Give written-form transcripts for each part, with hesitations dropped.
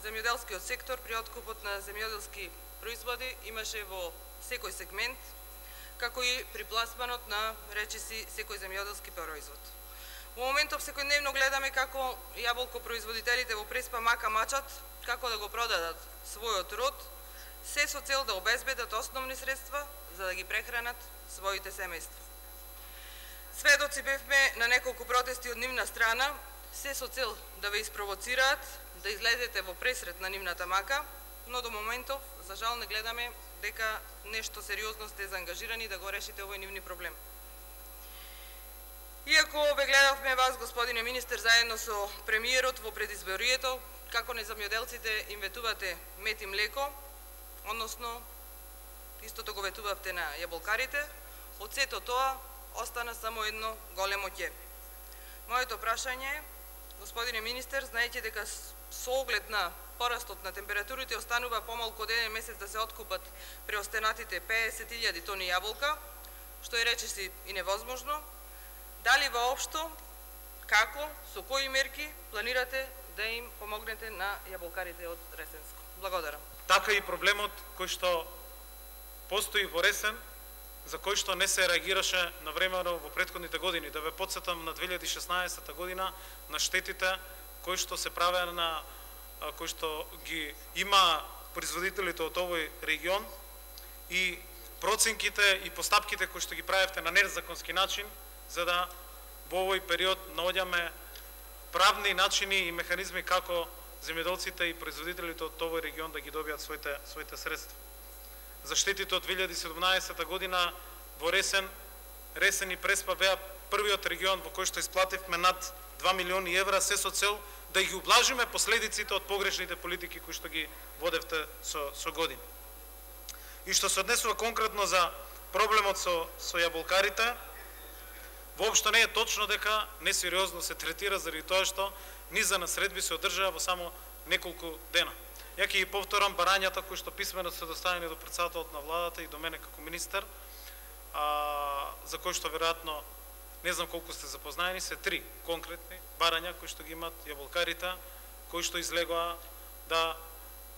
земјоделскиот сектор при откупот на земјоделски производи имаше во секој сегмент, како и при пласманот на речиси секој земјоделски производ. Во моментов секојдневно гледаме како јаболкопроизводителите во Преспа мака мачат како да го продадат својот род, се со цел да обезбедат основни средства за да ги прехранат своите семејства. Сведоци бевме на неколку протести од нивна страна, се со цел да ве испровоцираат да излезете во пресрет на нивната мака, но до моментов, за жал, не гледаме дека нешто сериозно сте заангажирани да го решите овој нивни проблем. Иако ве гледавме вас, господине министер, заедно со премиерот во предизборието, како неземјоделците им ветувате мед и млеко, односно истото го ветувавте на јаболкарите, од сето тоа остана само едно големо ќе. Моето прашање е, господине министер, знаејќи дека со оглед на порастот на температурите останува помалку од еден месец да се откупат преостенатите 50.000 тони јаболка, што е речиси и невозможно, дали воопшто, како, со кои мерки планирате да им помогнете на јаболкарите од Ресенско? Благодарам. Така и проблемот кој што постои во Ресен, за кој што не се реагираше навремено во претходните години. Да ве потсетам на 2016 година на штетите кои што се правеа на кои што ги има производителите од овој регион и проценките и постапките кои што ги правевте на незаконски начин, за да во овој период наоѓаме правни начини и механизми како земјоделците и производителите од овој регион да ги добијат своите средства. За штетите од 2017 година во Ресен и Преспа беа првиот регион во кој што исплативме над 2 милиони евра, се со цел да ги ублажиме последиците од погрешните политики кои што ги водевте со години. И што се однесува конкретно за проблемот со јаболкарите, воопшто не е точно дека несериозно се третира заради тоа што низа на средби се одржаа во само неколку дена. Ја ќе ги повторам барањата кои што писмено се доставени до претседателот на владата и до мене како министер, за кои што веројатно не знам колку сте запознаени, се 3 конкретни барања кои што ги имат јаболкарите, кои што излегоа да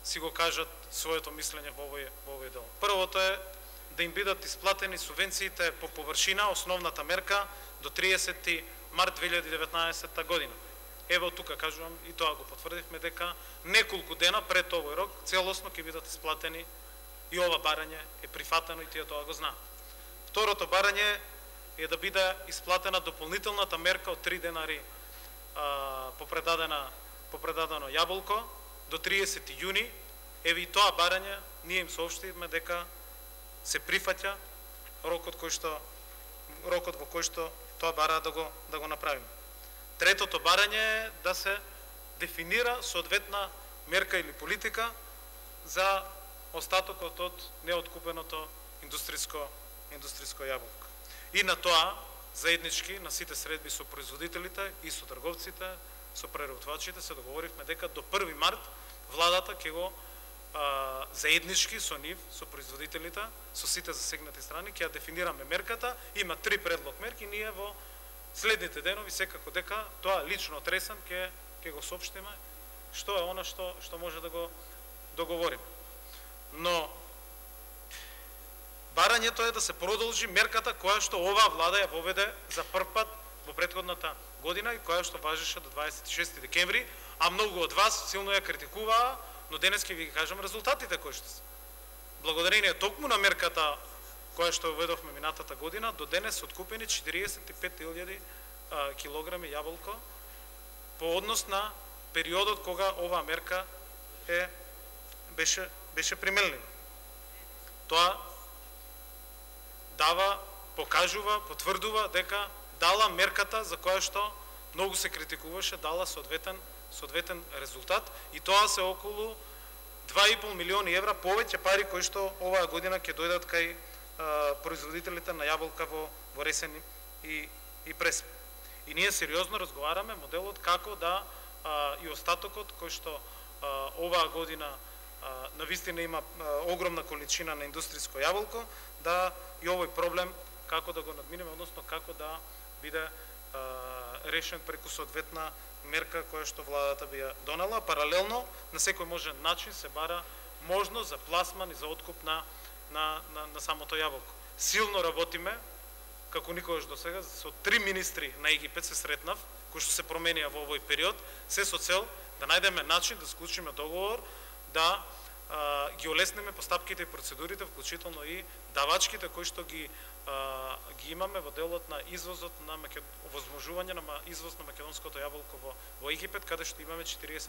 си го кажат своето мислење во овој дел. Првото е да им бидат исплатени субвенциите по површина, основната мерка, до 30 март 2019 година. Ево тука кажувам, и тоа го потврдивме, дека неколку дена пред овој рок целосно ќе бидат исплатени и ова барање е прифатено и тие тоа го знаат. Второто барање е да биде исплатена дополнителната мерка од 3 денари по предадено јаболко до 30 јуни. Еви и тоа барање ние им соопштивме дека се прифаќа рокот во кој што тоа бара да го направиме. Третото барање е да се дефинира соодветна мерка или политика за остатокот од неоткупеното индустриско јаболко. И на тоа заеднички на сите средби со производителите и со трговците, со преработвачите се договоривме дека до 1 март владата ќе го заеднички со нив, со производителите, со сите засегнати страни, ќе ја дефинираме мерката. Има 3 предлог мерки, ние во следните денови секако дека тоа лично од Ресен ќе го соопштиме што е она што може да го договориме. Но барањето е да се продолжи мерката која што оваа влада ја воведе за прв пат во претходната година и која што важеше до 26 декември, а многу од вас силно ја критикуваа, но денес ќе ви кажам резултатите кои што се. Благодарение токму на мерката која што введовме минатата година, до денес откупени 45.000 килограми јаболко по однос на периодот кога оваа мерка беше применлива. Тоа покажува, потврдува дека дала мерката за која што многу се критикуваше, дала соодветен резултат, и тоа се околу 2,5 милиони евра повеќе пари кои што оваа година ќе дојдат кај производителите на јаболка во Ресен и Преспа. И ние сериозно разговараме моделот како да и остатокот кој што оваа година навистина има огромна количина на индустриско јаболко, да и овој проблем како да го надминеме, односно како да биде решен преку соодветна мерка која што владата би ја донела. Паралелно на секој можен начин се бара можност за пласман и за откуп на самото јаболко. Силно работиме, како никогаш до сега, со 3 министри на Египет се сретнав, кои што се променија во овој период, се со цел да најдеме начин да склучиме договор, да ги олеснеме постапките и процедурите, вклучително и давачките кои што ги имаме во делот на извозот на овозможување на извоз на македонското јаболко во Египет, каде што имаме 40%